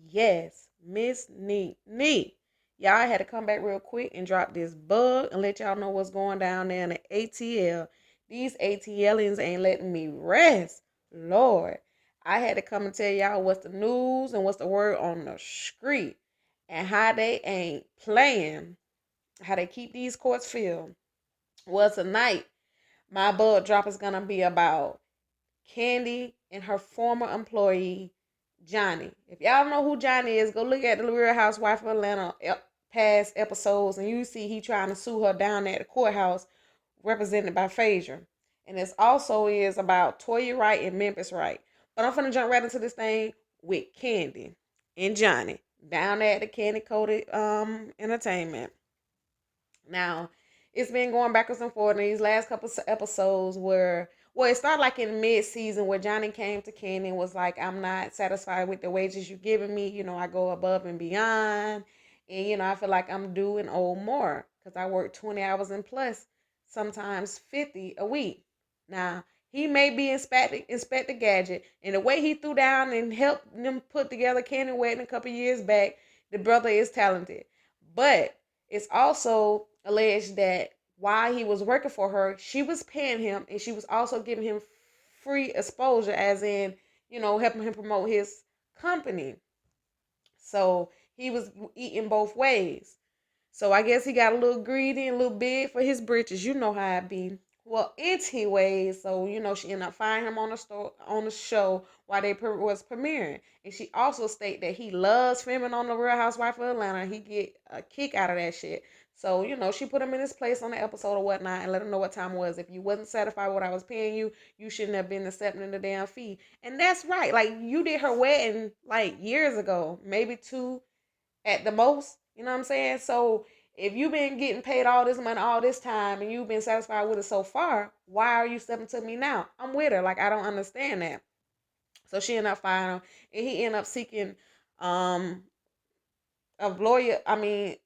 Yes, Miss Neat. Y'all had to come back real quick and drop this bug and let y'all know what's going down there in the ATL. These ATLians ain't letting me rest. Lord, I had to come and tell y'all what's the news and what's the word on the street and how they ain't playing, how they keep these courts filled. Well, tonight, my bug drop is going to be about Kandi and her former employee, Johnny. If y'all know who Johnny is, go look at the Real Housewife of Atlanta past episodes, and you see he trying to sue her down at the courthouse, represented by Phaedra. And this also is about Toya Wright and Memphitz Wright. But I'm gonna jump right into this thing with Kandi and Johnny down at the Candy Coated Entertainment. Now, it's been going backwards and forwards in these last couple of episodes where, well, it started like in mid-season where Johnny came to Kenny and was like, I'm not satisfied with the wages you're giving me. I go above and beyond. And, I feel like I'm due and owe more because I work 20 hours and plus, sometimes 50 a week. Now, he may be Inspector Gadget. And the way he threw down and helped them put together Kenny Wedding a couple years back, the brother is talented. But it's also alleged that while he was working for her, she was paying him and she was also giving him free exposure, as in, helping him promote his company. So he was eating both ways. So I guess he got a little greedy and a little big for his britches. You know how it be. Well, anyways, so she ended up finding him on the show while they was premiering, and she also stated that he loves filming on the Real Housewife of Atlanta. He get a kick out of that shit. So she put him in his place on the episode or whatnot, and let him know what time it was. If you wasn't satisfied with what I was paying you, you shouldn't have been accepting the damn fee. And that's right. Like, you did her wedding like years ago, maybe two at the most. You know what I'm saying? So if you've been getting paid all this money all this time and you've been satisfied with it so far, why are you stepping to me now? I'm with her. Like, I don't understand that. So she ended up firing him, and he ended up seeking um a lawyer. I mean,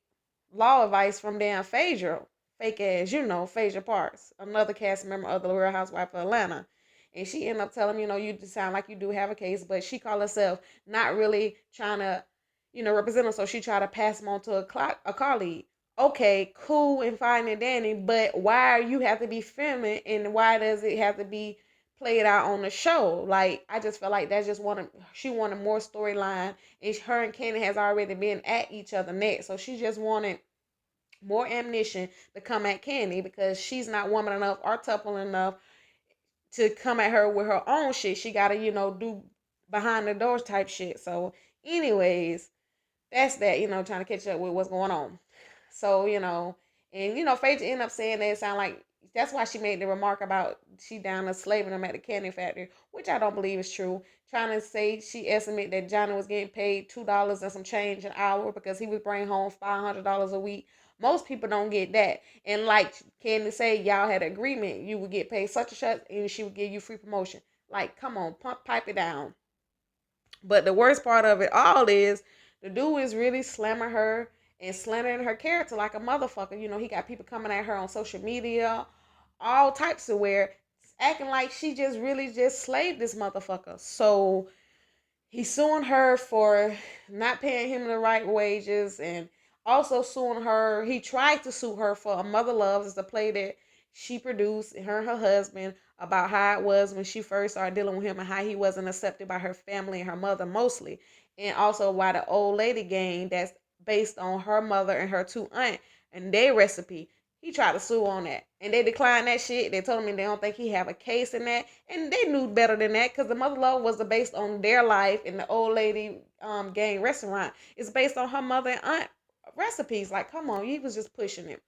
law advice from damn Phaedra, fake ass, Phaedra Parks, another cast member of the Real Housewife of Atlanta. And she ended up telling him, you sound like you do have a case, but she called herself not really trying to, represent him. So she tried to pass him on to a colleague. Okay, cool and fine and dandy, but why you have to be filming, and why does it have to be played out on the show? Like, I just felt like that's just she wanted more storyline, and her and Kenny has already been at each other next, so she just wanted more ammunition to come at Candy because she's not woman enough or tuple enough to come at her with her own shit. She gotta, do behind the doors type shit. So, anyways, that's that, trying to catch up with what's going on. So, and Phaedra ended up saying that it sounded like that's why she made the remark about she down there slaving him at the candy factory, which I don't believe is true. Trying to say she estimated that Johnny was getting paid $2 and some change an hour because he was bringing home $500 a week. Most people don't get that. And like Candy say, y'all had an agreement. You would get paid such and such, and she would give you free promotion. Like, come on, pipe it down. But the worst part of it all is the dude is really slamming her and slandering her character like a motherfucker. He got people coming at her on social media, all types of where acting like she just really just slaved this motherfucker. So he's suing her for not paying him the right wages, and also suing her. He tried to sue her for A Mother Loves, is the play that she produced, her and her husband, about how it was when she first started dealing with him and how he wasn't accepted by her family and her mother mostly. And also why the old lady gang that's based on her mother and her two aunt and their recipe. He tried to sue on that, and they declined that shit. They told him they don't think he have a case in that, and they knew better than that because the mother love was based on their life, and the old lady gang restaurant is based on her mother and aunt recipes. Like, come on, he was just pushing it.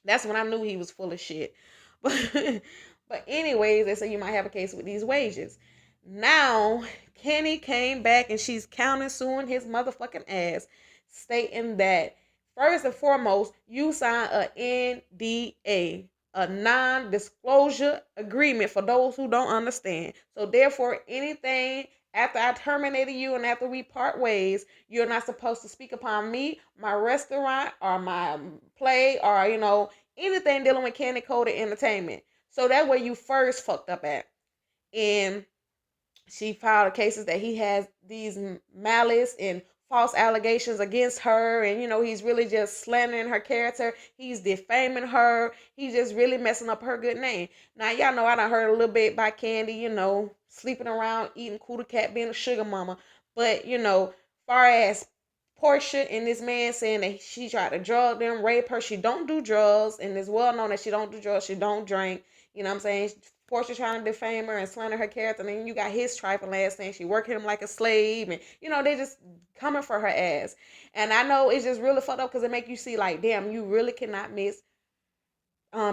That's when I knew he was full of shit. But anyways, they say you might have a case with these wages. Now, Kenny came back and she's countersuing his motherfucking ass, stating that first and foremost, you sign a NDA, a non-disclosure agreement for those who don't understand. So therefore, anything after I terminated you and after we part ways, you're not supposed to speak upon me, my restaurant, or my play, or anything dealing with Candy Coated Entertainment. So that way you first fucked up at. And She filed cases that he has these malice and false allegations against her, and he's really just slandering her character. He's defaming her. He's just really messing up her good name. Now y'all know I done heard a little bit about Kandi, sleeping around, eating cootie cat, being a sugar mama. But far as Portia and this man saying that she tried to drug them, rape her, she don't do drugs, and it's well known that she don't do drugs, she don't drink. You know what I'm saying? Portia trying to defame her and slander her character, and then you got his trifling ass saying she working him like a slave, and they just coming for her ass. And I know it's just really fucked up because it make you see like, damn, you really cannot miss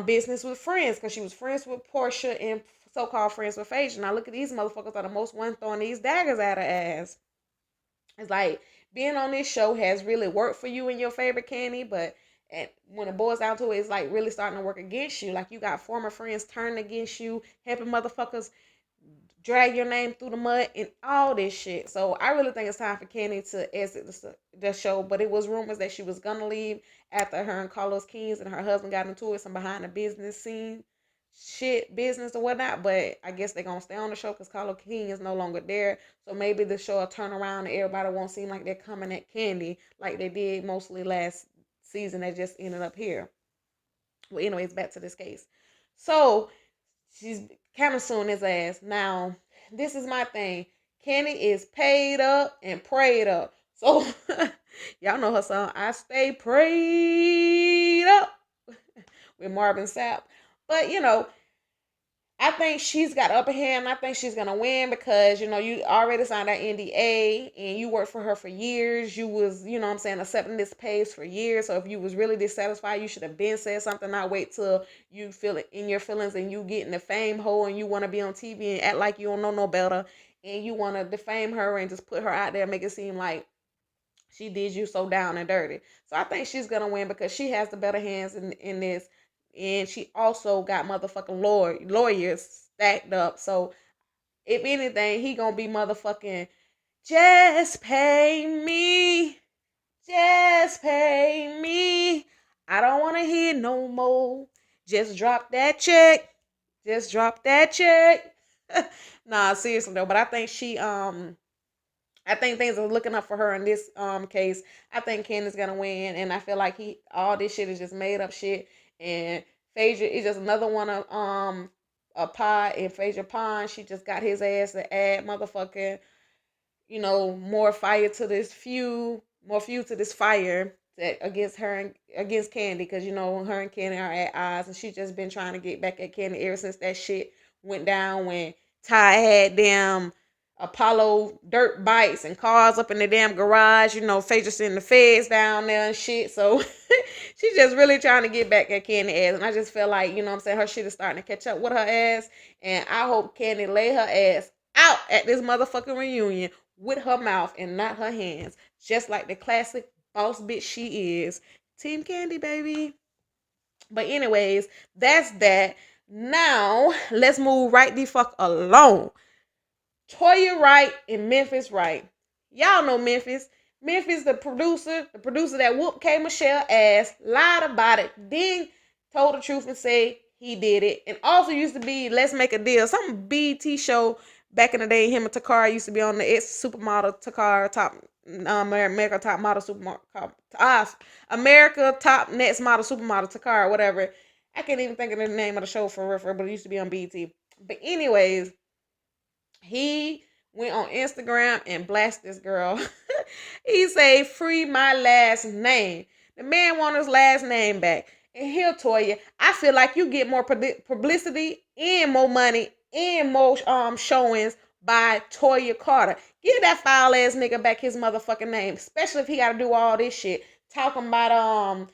business with friends, because she was friends with Portia and so-called friends with Phaedra. Now look at these motherfuckers are the most one throwing these daggers at her ass. It's like being on this show has really worked for you and your favorite Kandi, but when it boils down to it, it's like really starting to work against you. Like you got former friends turning against you, helping motherfuckers drag your name through the mud and all this shit. So I really think it's time for Kandi to exit the show. But it was rumors that she was gonna leave after her and Carlos Kings and her husband got into it, some behind the business scene shit, business or whatnot. But I guess they're gonna stay on the show because Carlos King is no longer there. So maybe the show will turn around and everybody won't seem like they're coming at Kandi like they did mostly last season that just ended up here. Well, anyways, back to this case. So she's kind of suing his ass. Now, this is my thing. Kandi is paid up and prayed up. So, y'all know her song, I Stay Prayed Up with Marvin Sapp. But, I think she's got upper hand. I think she's gonna win because you already signed that NDA and you worked for her for years. You was, what I'm saying, accepting this pace for years. So if you was really dissatisfied, you should have been said something. Not wait till you feel it in your feelings and you get in the fame hole and you want to be on TV and act like you don't know no better and you want to defame her and just put her out there and make it seem like she did you so down and dirty. So I think she's gonna win because she has the better hands in this, and she also got motherfucking lawyers stacked up. So if anything, he gonna be motherfucking just pay me, just pay me. I don't wanna hear no more. Just drop that check. Just drop that check. Nah, seriously though. But I think I think things are looking up for her in this case. I think Candace gonna win, and I feel like all this shit is just made up shit. And Phaedra is just another one of a pie in Phaedra Pond. She just got his ass to add motherfucking more fire to this feud, more fuel to this fire that against her and against Kandi, because her and Kandi are at odds, and she just been trying to get back at Kandi ever since that shit went down when Ty had them Apollo dirt bikes and cars up in the damn garage. Phaedra sending the feds down there and shit. So she's just really trying to get back at Kandi ass. And I just feel like, what I'm saying, her shit is starting to catch up with her ass. And I hope Kandi lay her ass out at this motherfucking reunion with her mouth and not her hands. Just like the classic boss bitch she is. Team Kandi, baby. But anyways, that's that. Now, let's move right the fuck along. Toya Wright and Memphitz Wright. Y'all know Memphitz. Memphitz, the producer that whooped K. Michelle ass, lied about it, then told the truth and said he did it. And also used to be Let's Make a Deal, some BET show back in the day. Him and Takara used to be on the supermodel Takara top America top model supermodel America top next model supermodel Takara, whatever. I can't even think of the name of the show for real, but it used to be on BET. But anyways, he went on Instagram and blasted this girl. He said, free my last name. The man want his last name back. And here, Toya, I feel like you get more publicity and more money and more showings by Toya Carter. Give that foul ass nigga back his motherfucking name. Especially if he got to do all this shit. Talking about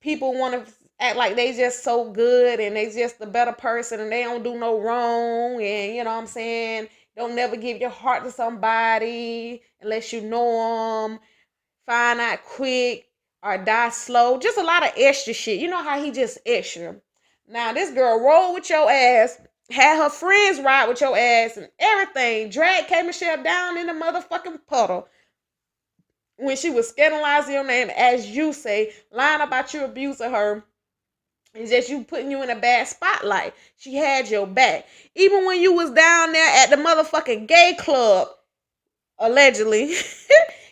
people want to act like they just so good and they just the better person and they don't do no wrong. And you know what I'm saying? Don't never give your heart to somebody unless you know them. Find out quick or die slow. Just a lot of extra shit. You know how he just extra. Now, this girl rolled with your ass, had her friends ride with your ass and everything. Drag K. Michelle down in the motherfucking puddle when she was scandalizing your name, as you say, lying about you abusing her It's just you putting you in a bad spotlight. She had your back. Even when you was down there at the motherfucking gay club, allegedly,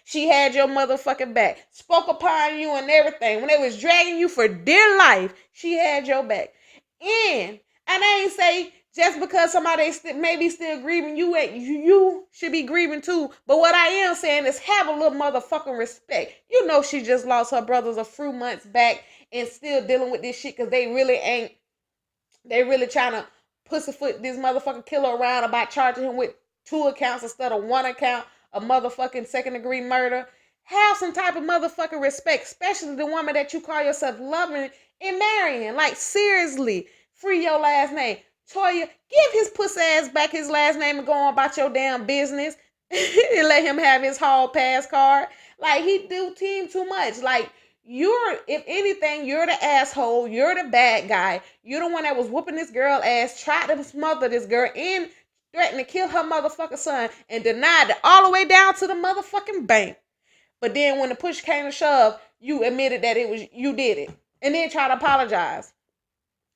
she had your motherfucking back. Spoke upon you and everything. When they was dragging you for dear life, she had your back. And I ain't say just because somebody maybe still grieving, you should be grieving too. But what I am saying is have a little motherfucking respect. You know she just lost her brothers a few months back and still dealing with this shit because they really trying to pussyfoot this motherfucking killer around about charging him with 2 accounts instead of 1 account of motherfucking second-degree murder. Have some type of motherfucking respect, especially the woman that you call yourself loving and marrying. Like, seriously, free your last name. Toya, give his pussy ass back his last name and go on about your damn business and let him have his hall pass card. Like, he do team too much. Like, if anything, you're the asshole. You're the bad guy. You're the one that was whooping this girl ass, tried to smother this girl, and threatened to kill her motherfucking son, and denied it all the way down to the motherfucking bank. But then when the push came to shove, you admitted that you did it. And then try to apologize.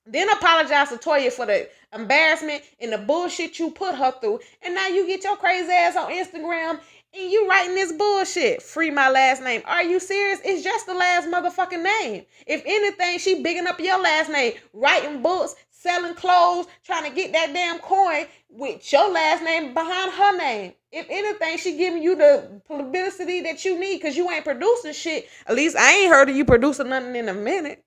Then apologize to Toya for the embarrassment and the bullshit you put her through. And now you get your crazy ass on Instagram and you writing this bullshit. Free my last name. Are you serious? It's just the last motherfucking name. If anything, she bigging up your last name. Writing books, selling clothes, trying to get that damn coin with your last name behind her name. If anything, she giving you the publicity that you need because you ain't producing shit. At least I ain't heard of you producing nothing in a minute.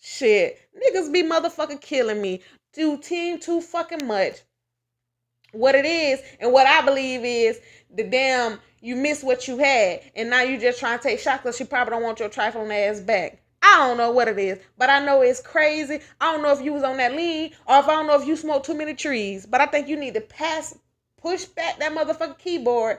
Shit. Niggas be motherfucking killing me. Do team too fucking much. What it is, and what I believe is, you miss what you had, and now you just trying to take shots because she probably don't want your trifling ass back. I don't know what it is, but I know it's crazy. I don't know if you was on that lean, or if I don't know if you smoked too many trees, but I think you need to push back that motherfucking keyboard,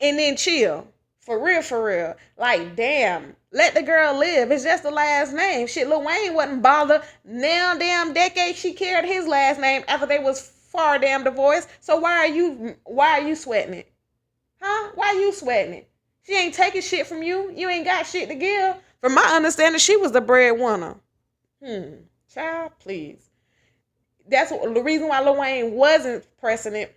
and then chill. For real. Like, damn. Let the girl live. It's just the last name. Shit, Lil Wayne wasn't bothered. Now, damn decade, she carried his last name after they was far damn divorced. So why are you sweating it? Huh? Why you sweating it? She ain't taking shit from you. You ain't got shit to give. From my understanding, she was the breadwinner. Child, please. That's the reason why Lil Wayne wasn't pressing it.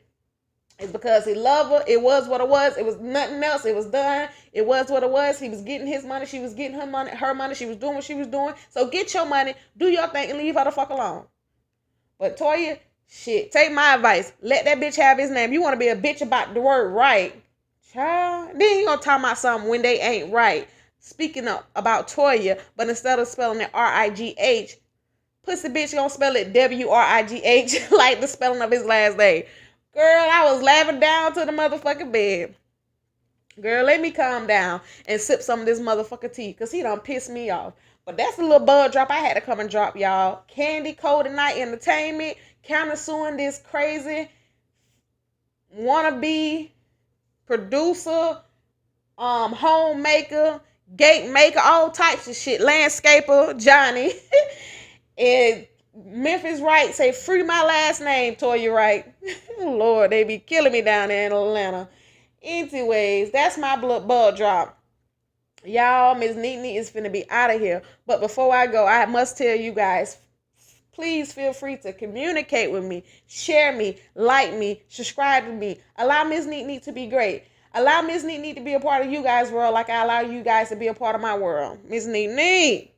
It's because he loved her. It was what it was. It was nothing else. It was done. It was what it was. He was getting his money. She was getting her money. She was doing what she was doing. So get your money, do your thing, and leave her the fuck alone. But Toya, shit, take my advice. Let that bitch have his name. You want to be a bitch about the word right, child? Then you gonna talk about something when they ain't right. Speaking about Toya, but instead of spelling it R-I-G-H, pussy bitch gonna spell it W-R-I-G-H like the spelling of his last name. Girl, I was laughing down to the motherfucking bed. Girl, let me calm down and sip some of this motherfucking tea because he done pissed me off. But that's a little bud drop I had to come and drop, y'all. Kandi, Cold and Night Entertainment, countersuing this crazy wannabe producer, homemaker, gate maker, all types of shit, landscaper, Johnny. And Memphis Wright say, free my last name, Toya Wright. Lord, they be killing me down there in Atlanta. Anyways, that's my bud drop. Y'all, Miss Neat is finna be out of here. But before I go, I must tell you guys, please feel free to communicate with me, share me, like me, subscribe to me. Allow Miss Neat to be great. Allow Miss Neat to be a part of you guys' world like I allow you guys to be a part of my world. Miss Neat.